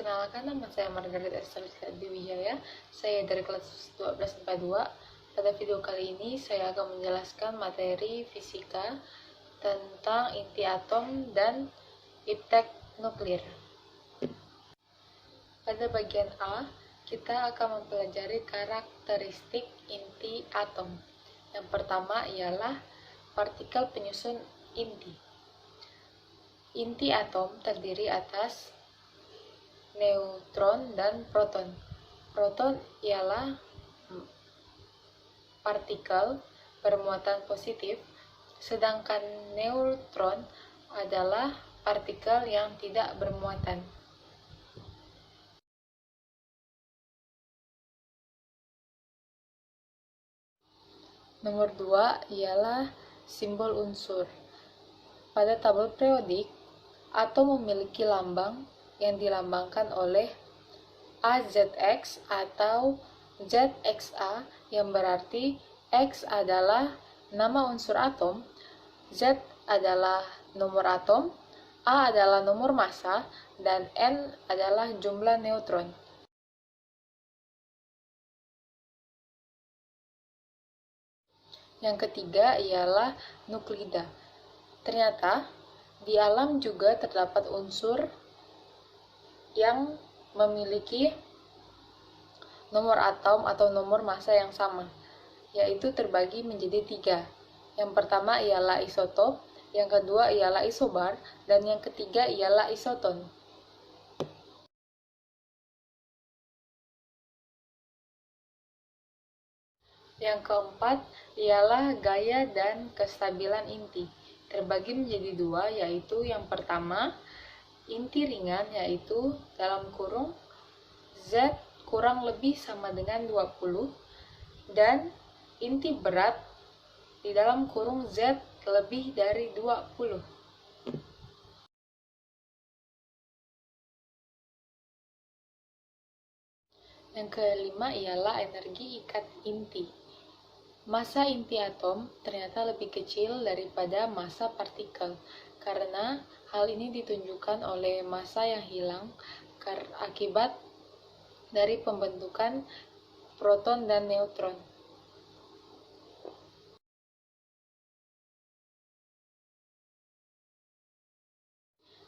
Perkenalkan, nama saya Margaret Esther Diwijaya. Saya dari kelas 12 IPA 2. Pada video kali ini saya akan menjelaskan materi fisika tentang inti atom dan iptek nuklir. Pada bagian A, kita akan mempelajari karakteristik inti atom. Yang pertama ialah partikel penyusun inti. Inti atom terdiri atas neutron dan proton. Proton ialah partikel bermuatan positif, sedangkan neutron adalah partikel yang tidak bermuatan. Nomor 2 ialah simbol unsur. Pada tabel periodik, atom memiliki lambang yang dilambangkan oleh AZX atau ZXA, yang berarti X adalah nama unsur atom, Z adalah nomor atom, A adalah nomor massa, dan N adalah jumlah neutron. Yang ketiga ialah nuklida. Ternyata di alam juga terdapat unsur yang memiliki nomor atom atau nomor massa yang sama, yaitu terbagi menjadi 3. Yang pertama ialah isotop, yang kedua ialah isobar, dan yang ketiga ialah isoton. Yang keempat ialah gaya dan kestabilan inti, terbagi menjadi 2, yaitu yang pertama inti ringan, yaitu dalam kurung Z kurang lebih sama dengan 20, dan inti berat di dalam kurung Z lebih dari 20. Yang kelima ialah energi ikat inti. Massa inti atom ternyata lebih kecil daripada massa partikel, karena hal ini ditunjukkan oleh massa yang hilang akibat dari pembentukan proton dan neutron.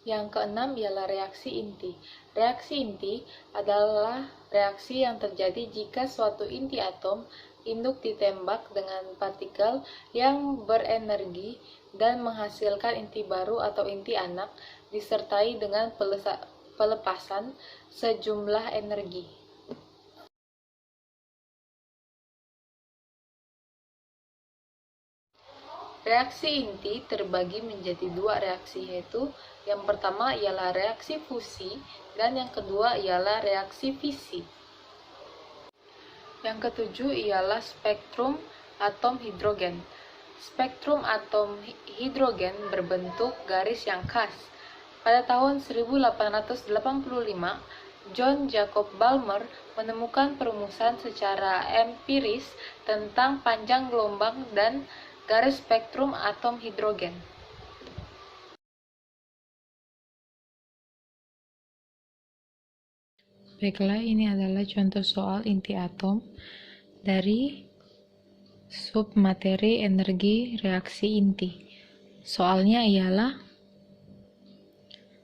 Yang keenam ialah reaksi inti. Reaksi inti adalah reaksi yang terjadi jika suatu inti atom induk ditembak dengan partikel yang berenergi dan menghasilkan inti baru atau inti anak, disertai dengan pelepasan sejumlah energi. Reaksi inti terbagi menjadi 2 reaksi, yaitu yang pertama ialah reaksi fusi dan yang kedua ialah reaksi fisi. Yang ketujuh ialah spektrum atom hidrogen. Spektrum atom hidrogen berbentuk garis yang khas. Pada tahun 1885, John Jacob Balmer menemukan perumusan secara empiris tentang panjang gelombang dan garis spektrum atom hidrogen. Baiklah, ini adalah contoh soal inti atom dari submateri energi reaksi inti. Soalnya ialah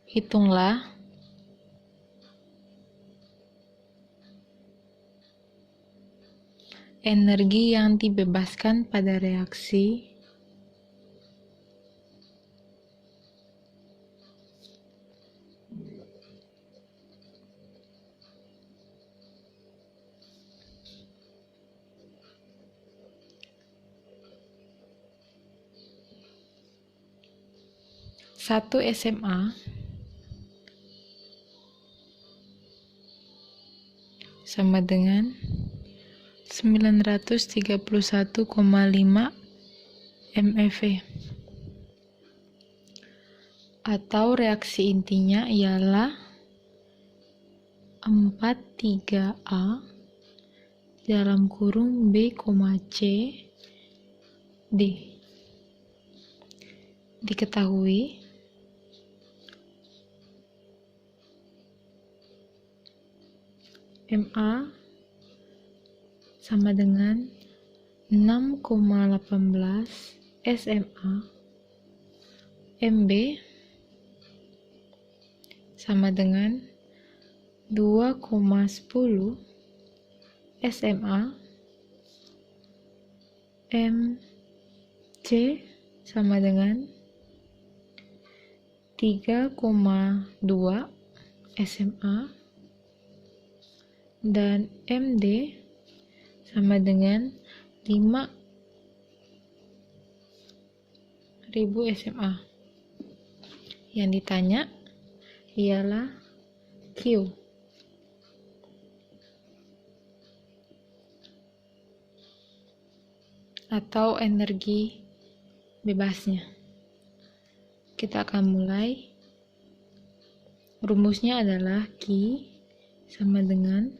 hitunglah energi yang dibebaskan pada reaksi satu SMA sama dengan 931,5 MeV, atau reaksi intinya ialah 43A dalam kurung B, C, D. Diketahui MA sama dengan 6,18 SMA. MB sama dengan 2,10 SMA. MC sama dengan 3,2 SMA. Dan MD sama dengan 5.000 SMA. Yang ditanya ialah Q atau energi bebasnya. Kita akan mulai. Rumusnya adalah Q sama dengan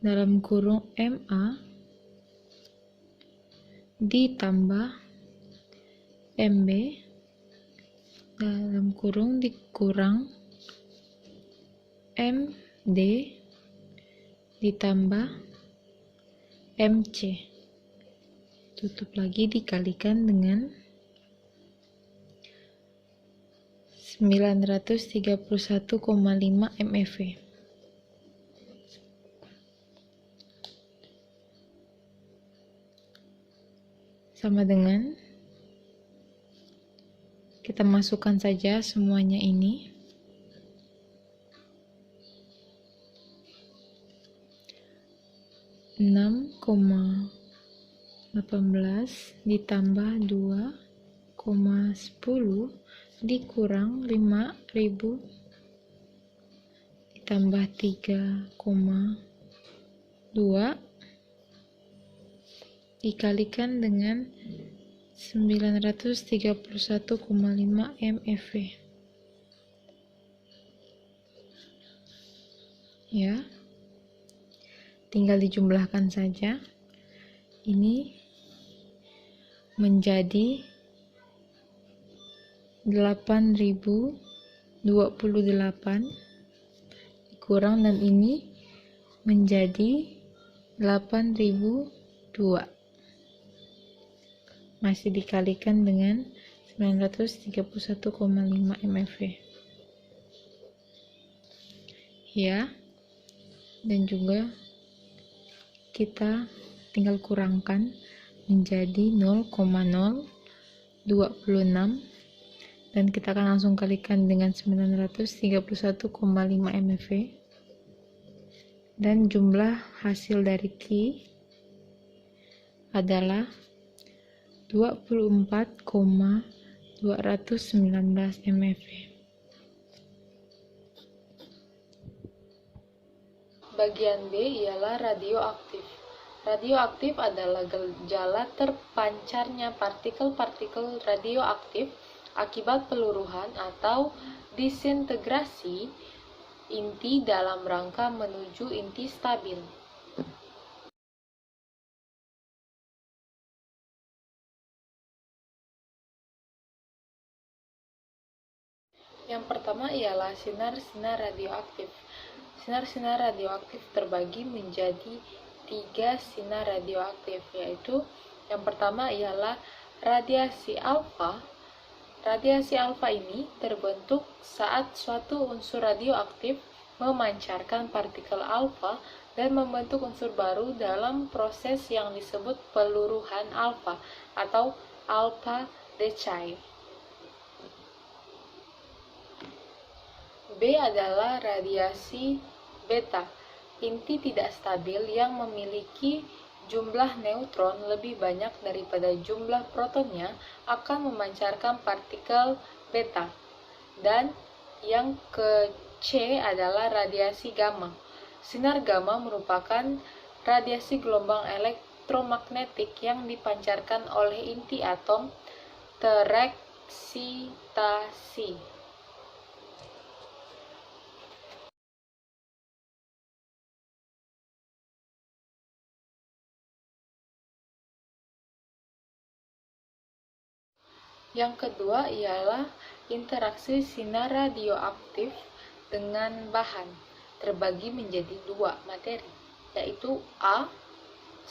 dalam kurung MA ditambah MB dalam kurung dikurang MD ditambah MC, tutup lagi dikalikan dengan 931,5 MeV. Sama dengan, kita masukkan saja semuanya ini. Enam koma 18 ditambah 2,10 dikurang 5.000 ditambah 3,2 dikalikan dengan 931,5 MeV. Ya. Tinggal dijumlahkan saja. Ini menjadi 8.028 dikurang, dan ini menjadi 8.002. Masih dikalikan dengan 931,5 MeV. Ya. Dan juga kita tinggal kurangkan menjadi 0,026, dan kita akan langsung kalikan dengan 931,5 MeV, dan jumlah hasil dari Q adalah 24,219 MeV. Bagian B ialah radioaktif. Radioaktif adalah gejala terpancarnya partikel-partikel radioaktif akibat peluruhan atau disintegrasi inti dalam rangka menuju inti stabil. Yang pertama ialah sinar-sinar radioaktif. Sinar-sinar radioaktif terbagi menjadi 3 sinar radioaktif, yaitu yang pertama ialah radiasi alfa. Radiasi alfa ini terbentuk saat suatu unsur radioaktif memancarkan partikel alfa dan membentuk unsur baru dalam proses yang disebut peluruhan alfa atau alpha decay. B adalah radiasi beta, inti tidak stabil yang memiliki jumlah neutron lebih banyak daripada jumlah protonnya akan memancarkan partikel beta. Dan yang ke C adalah radiasi gamma. Sinar gamma merupakan radiasi gelombang elektromagnetik yang dipancarkan oleh inti atom tereksitasi. Yang kedua ialah interaksi sinar radioaktif dengan bahan. terbagi menjadi dua materi, yaitu A.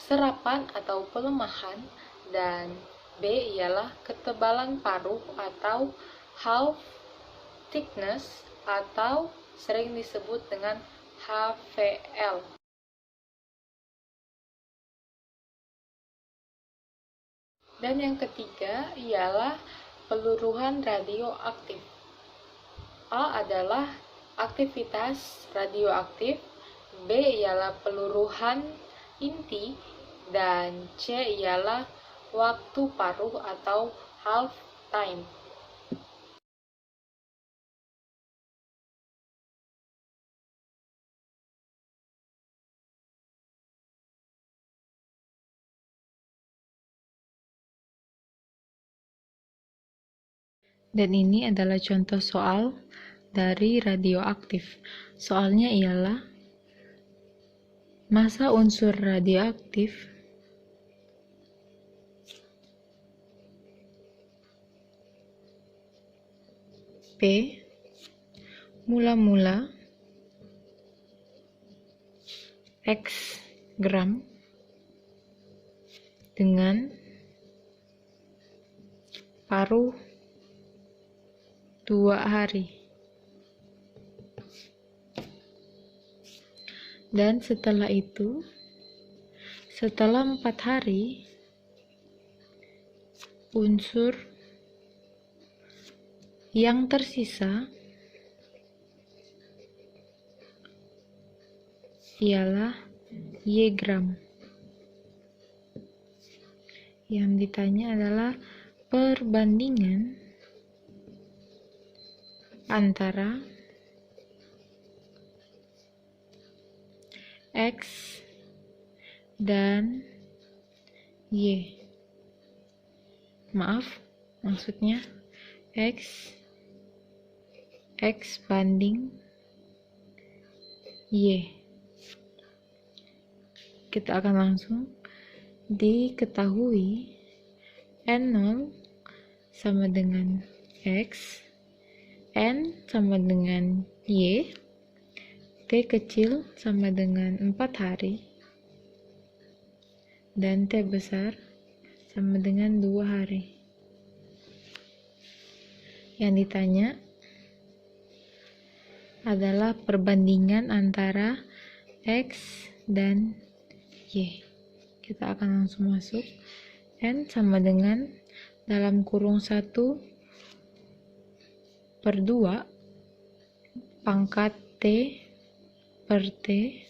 Serapan atau pelemahan, dan B ialah ketebalan paruh atau half thickness atau sering disebut dengan HVL. Dan yang ketiga ialah peluruhan radioaktif. A adalah aktivitas radioaktif, B ialah peluruhan inti, dan C ialah waktu paruh atau half time. Dan ini adalah contoh soal dari radioaktif. Soalnya ialah massa unsur radioaktif P mula-mula X gram dengan paruh 2 hari. Dan setelah itu, setelah 4 hari, unsur yang tersisa ialah Y gram. Yang ditanya adalah perbandingan antara X dan Y. Maksudnya X banding Y. Kita akan langsung diketahui N0 sama dengan X, N sama dengan Y, T kecil sama dengan 4 hari, dan T besar sama dengan 2 hari. Yang ditanya adalah perbandingan antara X dan Y. Kita akan langsung masuk. N sama dengan dalam kurung 1/2 pangkat T per T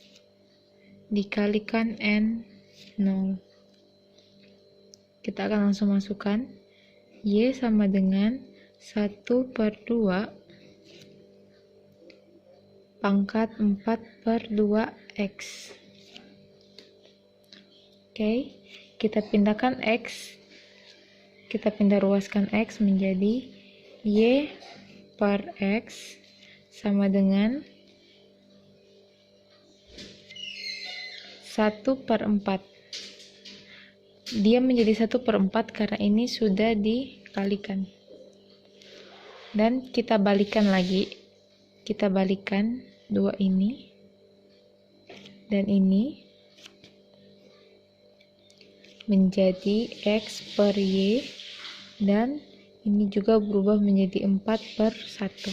dikalikan N0. Kita akan langsung masukkan Y sama dengan 1/2 pangkat 4/2 X. Oke, kita pindahkan X, kita pindah ruaskan X menjadi Y per X sama dengan 1/4. Dia menjadi 1/4 karena ini sudah dikalikan. Dan kita balikan lagi. Kita balikan dua ini dan ini menjadi X per Y, dan ini juga berubah menjadi 4/1.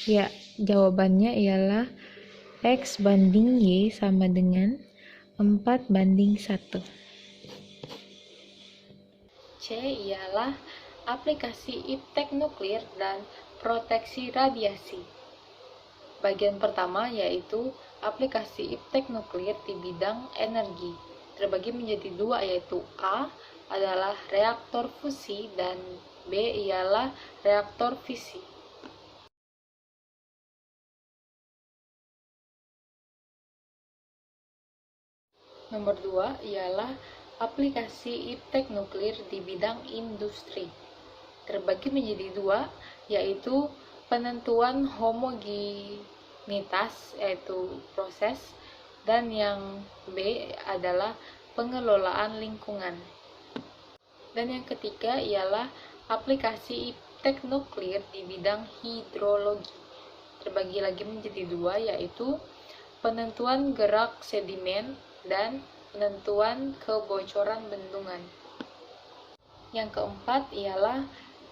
Ya, jawabannya ialah X banding Y sama dengan 4/1. C ialah aplikasi iptek nuklir dan proteksi radiasi. Bagian pertama yaitu aplikasi iptek nuklir di bidang energi. Terbagi menjadi dua, yaitu A adalah reaktor fusi dan B ialah reaktor fisi. Nomor 2 ialah aplikasi iptek nuklir di bidang industri. Terbagi menjadi dua, yaitu penentuan homogenitas yaitu proses, dan yang B adalah pengelolaan lingkungan. Dan yang ketiga ialah aplikasi iptek nuklir di bidang hidrologi. terbagi lagi menjadi dua, yaitu penentuan gerak sedimen dan penentuan kebocoran bendungan. Yang keempat ialah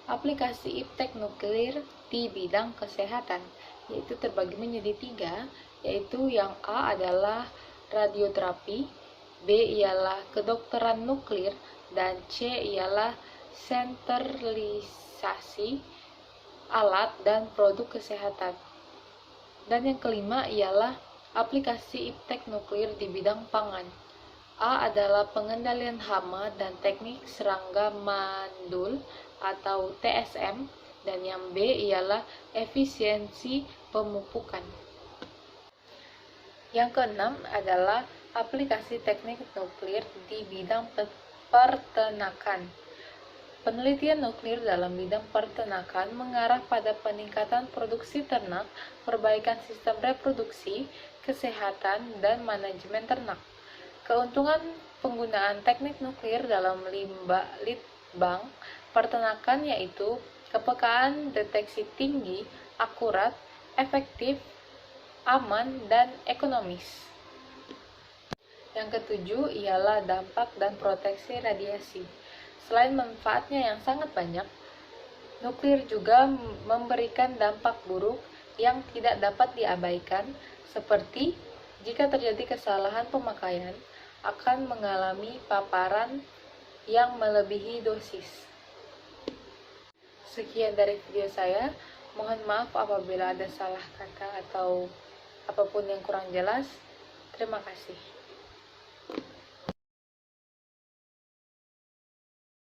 aplikasi iptek nuklir di bidang kesehatan, yaitu terbagi menjadi tiga, yaitu yang A adalah radioterapi, B ialah kedokteran nuklir, dan C ialah sentralisasi alat dan produk kesehatan. Dan yang kelima ialah aplikasi iptek nuklir di bidang pangan. A adalah pengendalian hama dan teknik serangga mandul atau TSM, dan yang B ialah efisiensi pemupukan. Yang keenam adalah aplikasi teknik nuklir di bidang peternakan. Penelitian nuklir dalam bidang peternakan mengarah pada peningkatan produksi ternak, perbaikan sistem reproduksi, kesehatan, dan manajemen ternak. Keuntungan penggunaan teknik nuklir dalam litbang peternakan yaitu kepekaan deteksi tinggi, akurat, efektif, aman, dan ekonomis. Yang ketujuh ialah dampak dan proteksi radiasi. Selain manfaatnya yang sangat banyak, nuklir juga memberikan dampak buruk yang tidak dapat diabaikan, seperti jika terjadi kesalahan pemakaian, akan mengalami paparan yang melebihi dosis. Sekian dari video saya. Mohon maaf apabila ada salah kata atau apapun yang kurang jelas. Terima kasih.